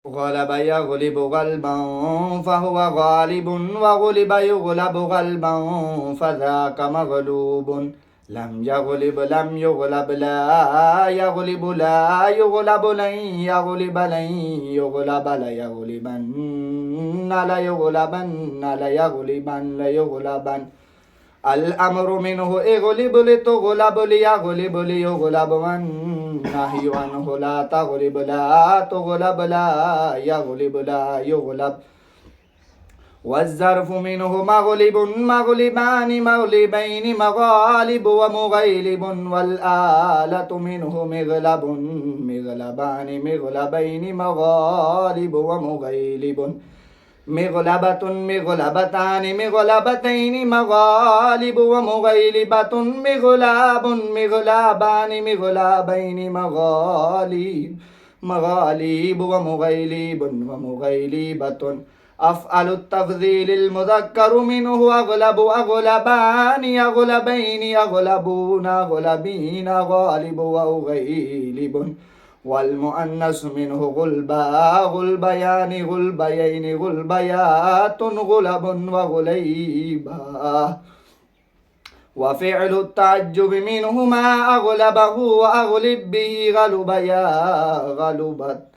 غلب يغلب غلبا فهو غالب وغلب يغلب غلبا فذاك مغلوب لم يغلب لم يغلب لا يغلب لا يغلب لن يغلب لن يغلب ليغلبن ليغلبن ليغلبن ليغلبن الأمر منه اغلب لتغلب ليغلب ليغلب والنهي عنه لا تغلب لا تغلب لا يغلب لا يغلب والظرف منه مغلب مغلبان مغلبين مغالب ومغيلب والآلة منه مغلب مغلبان مغلبين مغالب ومغيلب مغلبة مغلبتان مغلبتين مغالب ومغيلبة مغلاب مغلابان مغلابين مغاليب مغاليب ومغيلب ومغيلبة أفعل التفضيل المذكر منه أغلب أغلبان أغلبين أغلبون أغلبين غالب وأغيلب والمؤنث منه غلبا غلبيان غلبيين غلبيات غلب وغليبا وفعل التعجب منهما أغلبه وأغلب به غلبيا غلبت